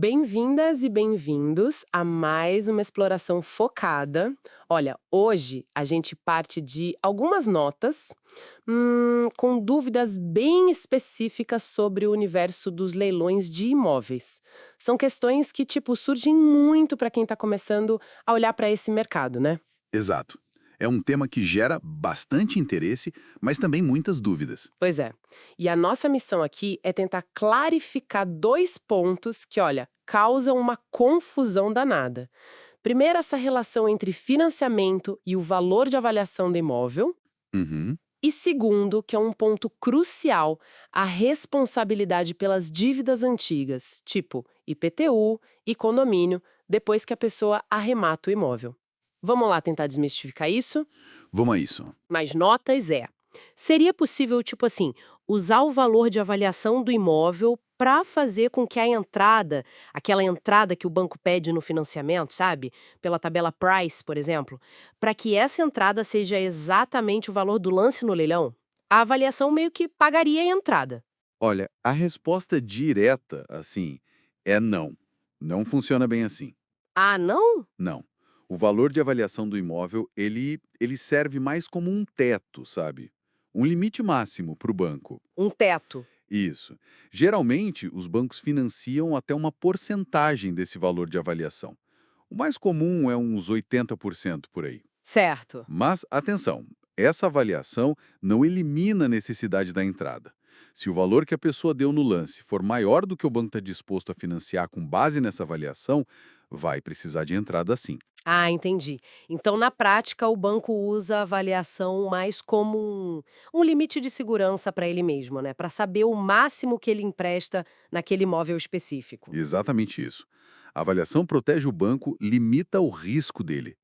Bem-vindas e bem-vindos a mais uma exploração focada. Olha, hoje a gente parte de algumas notas com dúvidas bem específicas sobre o universo dos leilões de imóveis. São questões que, surgem muito para quem está começando a olhar para esse mercado, né? Exato. É um tema que gera bastante interesse, mas também muitas dúvidas. Pois é. E a nossa missão aqui é tentar clarificar dois pontos que, olha, causam uma confusão danada. Primeiro, essa relação entre financiamento e o valor de avaliação do imóvel. Uhum. E segundo, que é um ponto crucial, a responsabilidade pelas dívidas antigas, tipo IPTU e condomínio, depois que a pessoa arremata o imóvel. Vamos lá tentar desmistificar isso? Vamos a isso. Mais notas é: seria possível, usar o valor de avaliação do imóvel para fazer com que a entrada, aquela entrada que o banco pede no financiamento, sabe? Pela tabela Price, por exemplo, para que essa entrada seja exatamente o valor do lance no leilão? A avaliação meio que pagaria a entrada. Olha, a resposta direta, assim, é não. Não funciona bem assim. Ah, não? Não. O valor de avaliação do imóvel, ele serve mais como um teto, sabe? Um limite máximo para o banco. Um teto. Isso. Geralmente, os bancos financiam até uma porcentagem desse valor de avaliação. O mais comum é uns 80% por aí. Certo. Mas, atenção, essa avaliação não elimina a necessidade da entrada. Se o valor que a pessoa deu no lance for maior do que o banco está disposto a financiar com base nessa avaliação, vai precisar de entrada sim. Ah, entendi. Então, na prática, o banco usa a avaliação mais como um limite de segurança para ele mesmo, né? Para saber o máximo que ele empresta naquele imóvel específico. Exatamente isso. A avaliação protege o banco, limita o risco dele.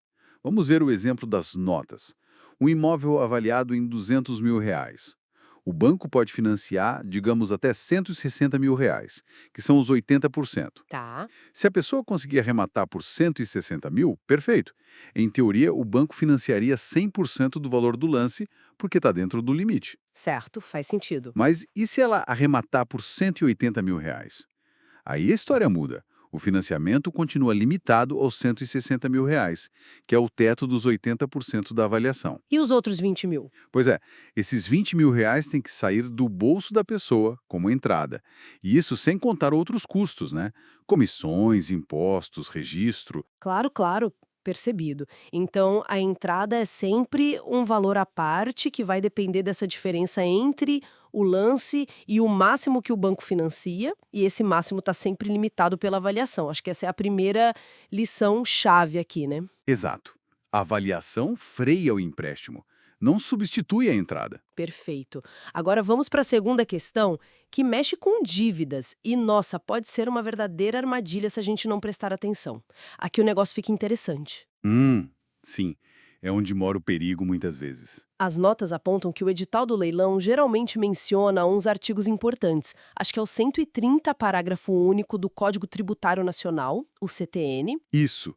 Vamos ver o exemplo das notas. Um imóvel avaliado em R$ 200.000. O banco pode financiar, digamos, até R$ 160.000, que são os 80%. Tá, Se a pessoa conseguir arrematar por 160 mil, perfeito. Em teoria, o banco financiaria 100% do valor do lance, porque está dentro do limite. certo, faz sentido. Mas e se ela arrematar por R$ 180.000? Aí a história muda. O financiamento continua limitado aos R$ 160.000, que é o teto dos 80% da avaliação. E os outros 20 mil? Pois é, esses R$ 20.000 têm que sair do bolso da pessoa como entrada. E isso sem contar outros custos, né? Comissões, impostos, registro. Claro, claro, percebido. Então, a entrada é sempre um valor à parte que vai depender dessa diferença entre o lance e o máximo que o banco financia, e esse máximo está sempre limitado pela avaliação. Acho que essa é a primeira lição-chave aqui, né? Exato. A avaliação freia o empréstimo, não substitui a entrada. Perfeito. Agora vamos para a segunda questão, que mexe com dívidas. E, nossa, pode ser uma verdadeira armadilha se a gente não prestar atenção. Aqui o negócio fica interessante. Sim, é onde mora o perigo muitas vezes. As notas apontam que o edital do leilão geralmente menciona uns artigos importantes. Acho que é o 130, parágrafo único do Código Tributário Nacional, o CTN, Isso.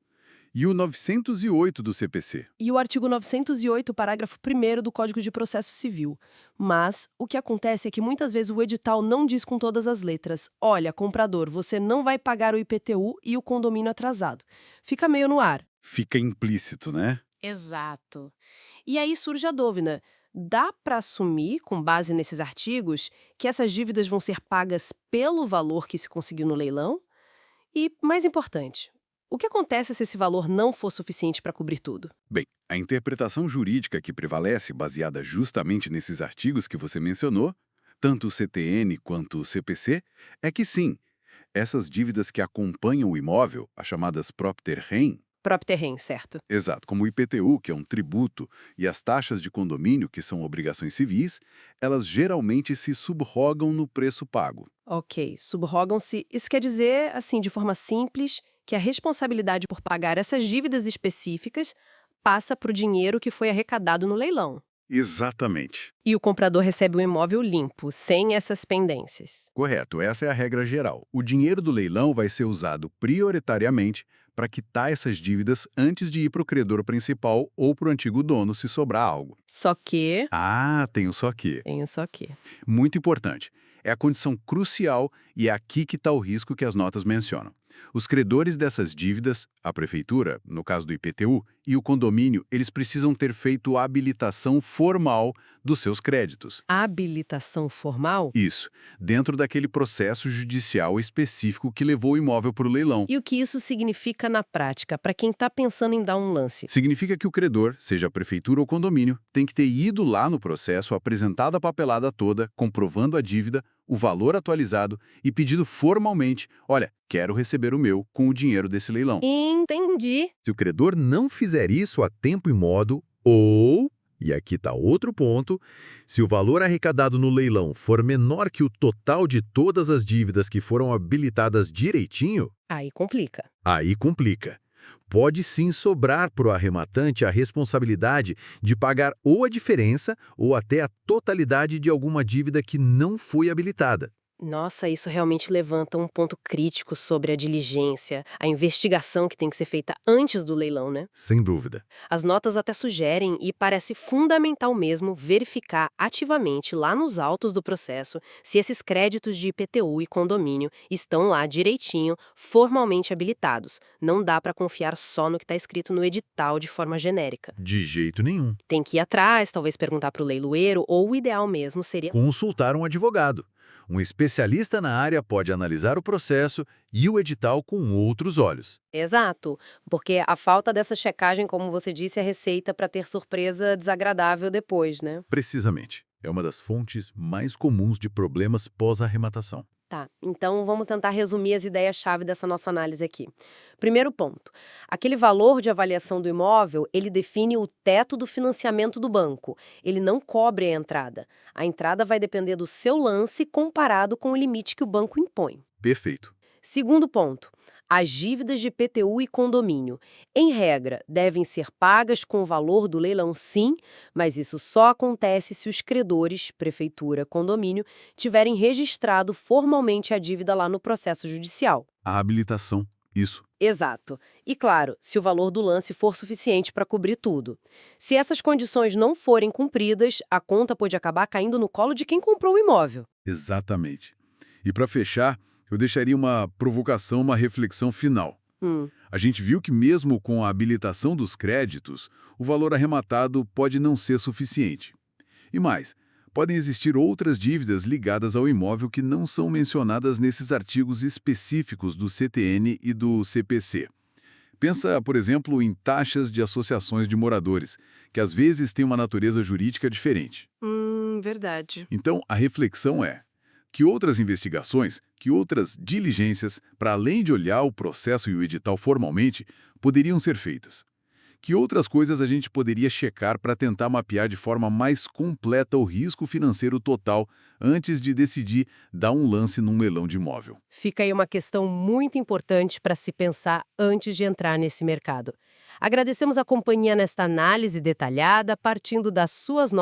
E o 908 do CPC? e o artigo 908, parágrafo 1º do Código de Processo Civil. Mas o que acontece é que muitas vezes o edital não diz com todas as letras: olha, comprador, você não vai pagar o IPTU e o condomínio atrasado. Fica meio no ar. Fica implícito, né? Exato. E aí surge a dúvida: dá para assumir, com base nesses artigos, que essas dívidas vão ser pagas pelo valor que se conseguiu no leilão? E, mais importante, o que acontece se esse valor não for suficiente para cobrir tudo? Bem, a interpretação jurídica que prevalece, baseada justamente nesses artigos que você mencionou, tanto o CTN quanto o CPC, é que sim, essas dívidas que acompanham o imóvel, as chamadas propter-rem, Próprio terreno, certo? exato, como o IPTU, que é um tributo, e as taxas de condomínio, que são obrigações civis, elas geralmente se subrogam no preço pago. Ok, subrogam-se. Isso quer dizer, assim, de forma simples, que a responsabilidade por pagar essas dívidas específicas passa para o dinheiro que foi arrecadado no leilão. Exatamente. E o comprador recebe o imóvel limpo, sem essas pendências. Correto, essa é a regra geral. O dinheiro do leilão vai ser usado prioritariamente para quitar essas dívidas antes de ir para o credor principal ou para o antigo dono se sobrar algo. Só que. Ah, tem um só que. Tem só que. Muito importante. É a condição crucial e é aqui que está o risco que as notas mencionam. Os credores dessas dívidas, a prefeitura, no caso do IPTU, e o condomínio, eles precisam ter feito a habilitação formal dos seus créditos. Habilitação formal? Isso, dentro daquele processo judicial específico que levou o imóvel para o leilão. E o que isso significa na prática, para quem está pensando em dar um lance? Significa que o credor, seja a prefeitura ou condomínio, tem que ter ido lá no processo, apresentado a papelada toda, comprovando a dívida, o valor atualizado e pedido formalmente, olha, quero receber o meu com o dinheiro desse leilão. Entendi. Se o credor não fizer isso a tempo e modo, ou, e aqui está outro ponto, se o valor arrecadado no leilão for menor que o total de todas as dívidas que foram habilitadas direitinho, Aí complica. aí complica. Pode sim sobrar para o arrematante a responsabilidade de pagar ou a diferença ou até a totalidade de alguma dívida que não foi habilitada. Nossa, isso realmente levanta um ponto crítico sobre a diligência, a investigação que tem que ser feita antes do leilão, né? Sem dúvida. As notas até sugerem e parece fundamental mesmo verificar ativamente lá nos autos do processo se esses créditos de IPTU e condomínio estão lá direitinho, formalmente habilitados. Não dá para confiar só no que está escrito no edital de forma genérica. De jeito nenhum. Tem que ir atrás, talvez perguntar para o leiloeiro, ou o ideal mesmo seria Consultar um advogado. Um especialista na área pode analisar o processo e o edital com outros olhos. Exato, porque a falta dessa checagem, como você disse, é receita para ter surpresa desagradável depois, né? Precisamente. É uma das fontes mais comuns de problemas pós-arrematação. Tá, então vamos tentar resumir as ideias-chave dessa nossa análise aqui. Primeiro ponto, aquele valor de avaliação do imóvel, ele define o teto do financiamento do banco. Ele não cobre a entrada. A entrada vai depender do seu lance comparado com o limite que o banco impõe. Perfeito. Segundo ponto, as dívidas de IPTU e condomínio, em regra, devem ser pagas com o valor do leilão sim, mas isso só acontece se os credores, prefeitura, condomínio, tiverem registrado formalmente a dívida lá no processo judicial. A habilitação, isso. Exato. E claro, se o valor do lance for suficiente para cobrir tudo. Se essas condições não forem cumpridas, a conta pode acabar caindo no colo de quem comprou o imóvel. Exatamente. E para fechar, eu deixaria uma provocação, uma reflexão final. A gente viu que mesmo com a habilitação dos créditos, o valor arrematado pode não ser suficiente. E mais, podem existir outras dívidas ligadas ao imóvel que não são mencionadas nesses artigos específicos do CTN e do CPC. Pensa, por exemplo, em taxas de associações de moradores, que às vezes têm uma natureza jurídica diferente. Verdade. Então, a reflexão é: que outras investigações, que outras diligências, para além de olhar o processo e o edital formalmente, poderiam ser feitas? Que outras coisas a gente poderia checar para tentar mapear de forma mais completa o risco financeiro total antes de decidir dar um lance num leilão de imóvel? Fica aí uma questão muito importante para se pensar antes de entrar nesse mercado. Agradecemos a companhia nesta análise detalhada, partindo das suas notas